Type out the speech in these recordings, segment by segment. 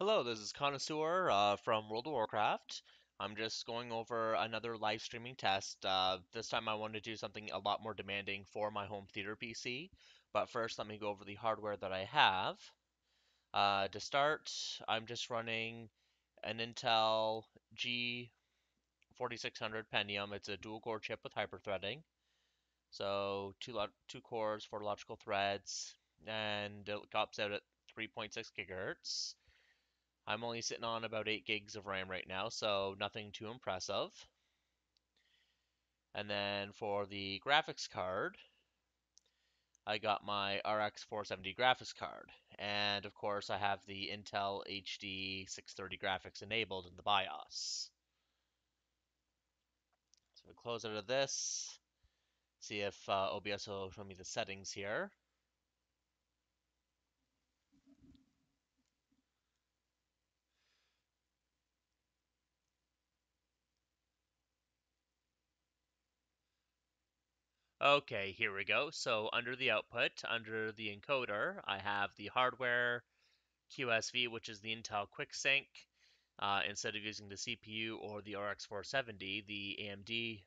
Hello, this is Connoisseur from World of Warcraft. I'm just going over another live streaming test. This time I wanted to do something a lot more demanding for my home theater PC. But first, let me go over the hardware that I have. To start, I'm just running an Intel G4600 Pentium. It's a dual-core chip with hyperthreading. So two cores, four logical threads, and it tops out at 3.6 gigahertz. I'm only sitting on about 8 gigs of RAM right now, so nothing too impressive. And then for the graphics card, I got my RX470 graphics card. And of course, I have the Intel HD 630 graphics enabled in the BIOS. So we close out of this, see if OBS will show me the settings here. Okay, here we go. So under the output, under the encoder, I have the hardware QSV, which is the Intel QuickSync. Instead of using the CPU or the RX470, the AMD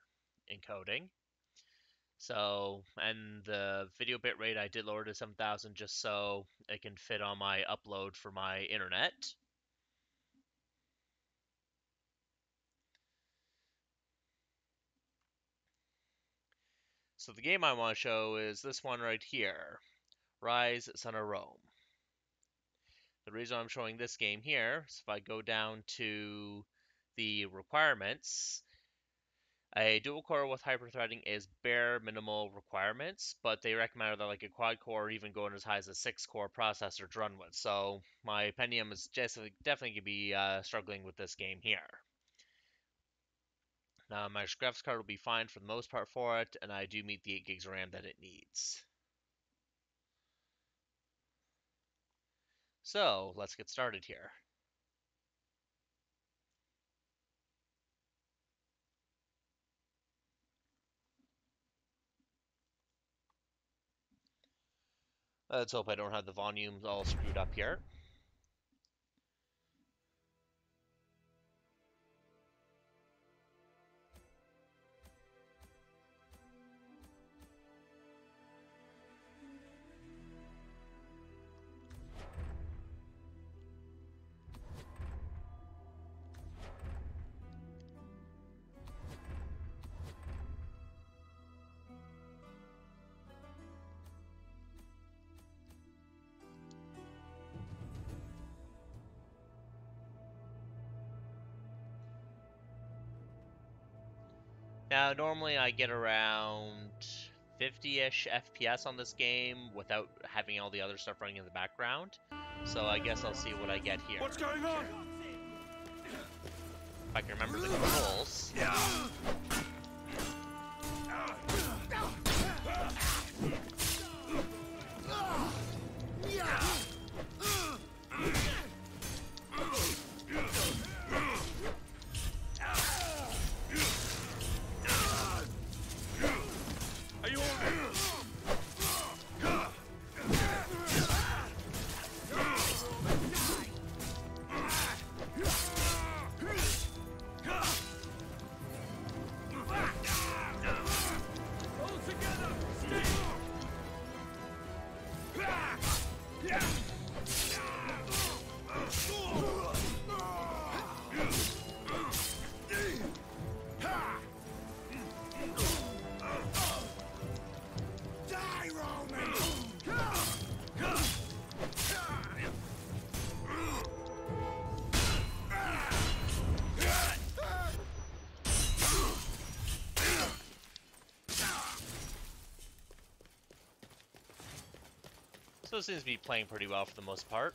encoding. So, and the video bitrate I did lower to 7,000 just so it can fit on my upload for my internet. So the game I want to show is this one right here, Rise, Son of Rome. The reason I'm showing this game here is if I go down to the requirements, a dual core with hyperthreading is bare minimal requirements, but they recommend that like a quad core or even going as high as a 6-core processor to run with. So my Pentium is just definitely going to be struggling with this game here. Now my graphics card will be fine for the most part for it, and I do meet the 8 gigs of RAM that it needs. So let's get started here. Let's hope I don't have the volumes all screwed up here. Now, normally I get around 50-ish FPS on this game without having all the other stuff running in the background. So I guess I'll see what I get here. What's going on? If I can remember the controls. So it seems to be playing pretty well for the most part.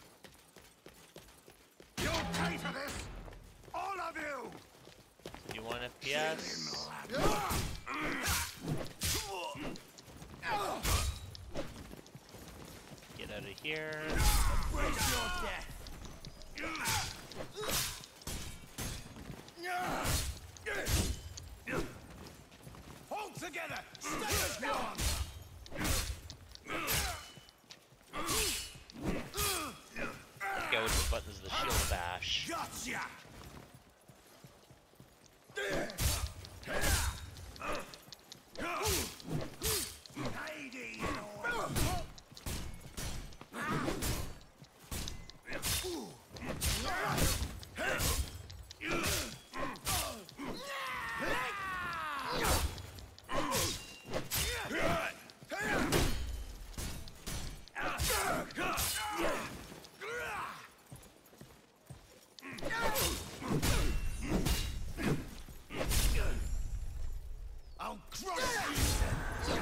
You'll pay for this! All of you! 51 FPS. Get out of here. Where's your death? Hold together! Stay as one! Go with button is the shield bash. Gotcha! I'll crush you!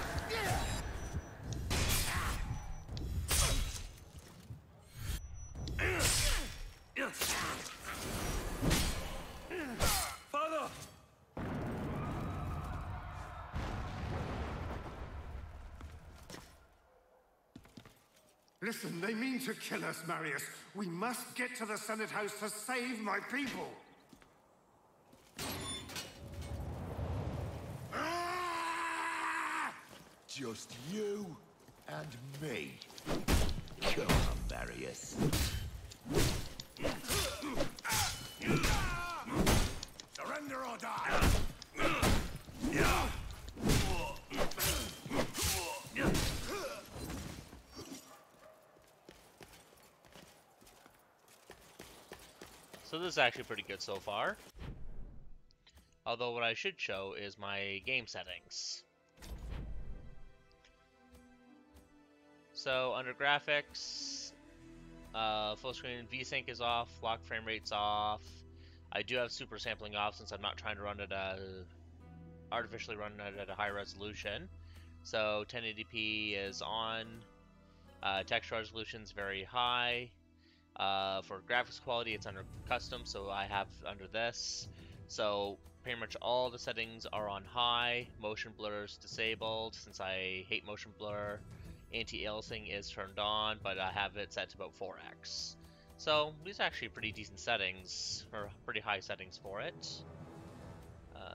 Father! Listen, they mean to kill us, Marius. We must get to the Senate House to save my people. Just you and me. Come on, Marius. Surrender or die! So this is actually pretty good so far. Although what I should show is my game settings. So under graphics, full screen VSync is off, lock frame rate's off. I do have super sampling off since I'm not trying to run it artificially run it at a high resolution. So 1080p is on. Texture resolution is very high. For graphics quality, it's under custom, so I have under this. So pretty much all the settings are on high. Motion blur is disabled since I hate motion blur. Anti-aliasing is turned on, but I have it set to about 4x. So these are actually pretty decent settings, or pretty high settings for it.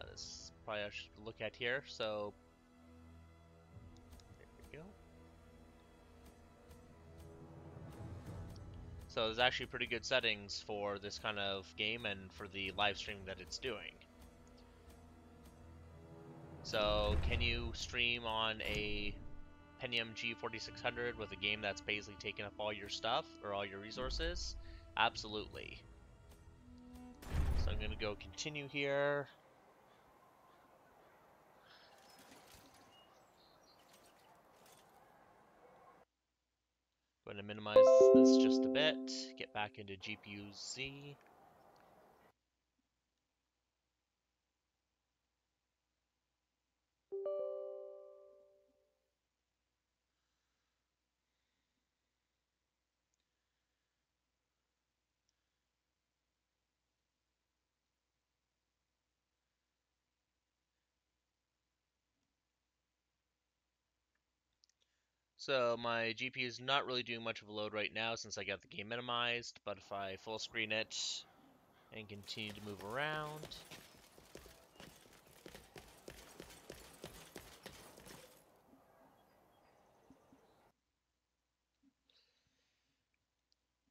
This is probably I should look at here. So there we go. So there's actually pretty good settings for this kind of game and for the live stream that it's doing. So can you stream on a Pentium G4600 with a game that's basically taking up all your stuff or all your resources? Absolutely. So I'm going to go continue here. Going to minimize this just a bit, get back into GPU-Z. So my GPU is not really doing much of a load right now since I got the game minimized, but if I full screen it and continue to move around,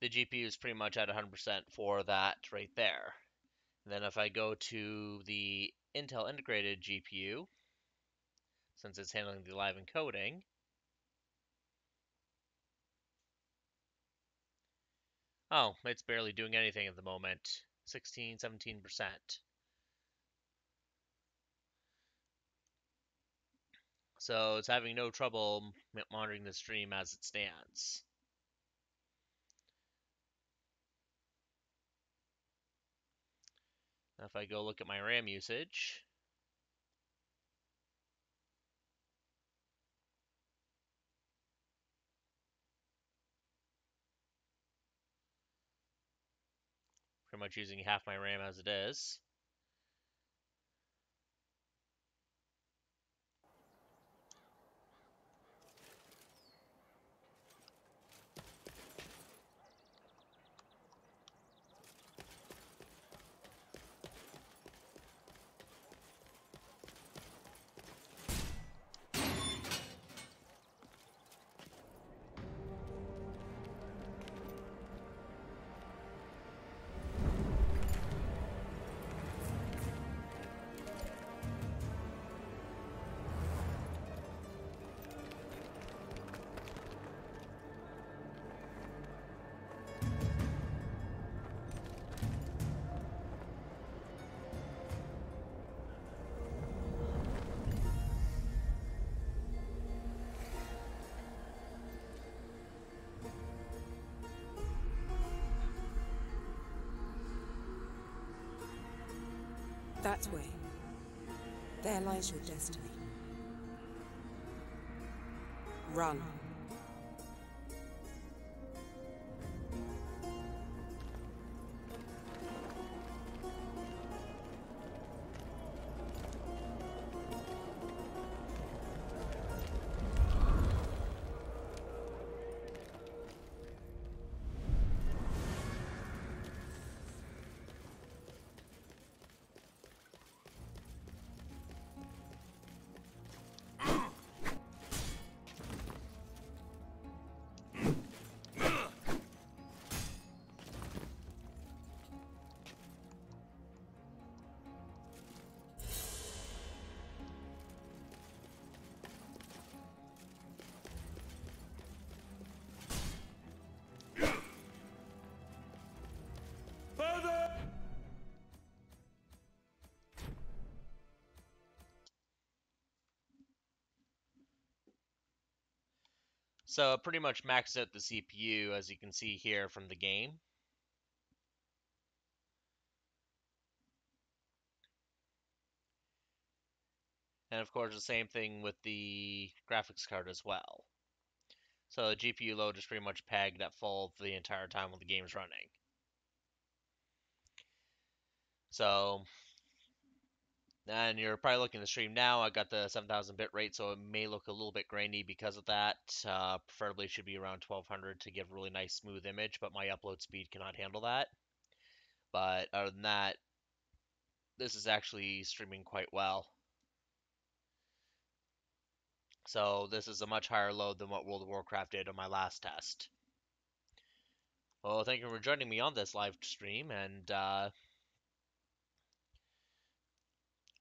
the GPU is pretty much at 100% for that right there. And then if I go to the Intel integrated GPU, since it's handling the live encoding, oh, it's barely doing anything at the moment. 16, 17%. So it's having no trouble monitoring the stream as it stands. Now if I go look at my RAM usage, pretty much using half my RAM as it is. That way. There lies your destiny. Run. So it pretty much maxed out the CPU, as you can see here from the game. And of course the same thing with the graphics card as well. So the GPU load is pretty much pegged at full for the entire time while the game is running. So, and you're probably looking at the stream now. I got the 7,000 bit rate, so it may look a little bit grainy because of that. Preferably should be around 1200 to give a really nice smooth image, but my upload speed cannot handle that. But other than that, this is actually streaming quite well. So this is a much higher load than what World of Warcraft did on my last test. Well, thank you for joining me on this live stream, and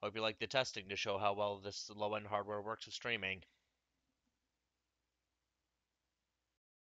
hope you like the testing to show how well this low-end hardware works with streaming.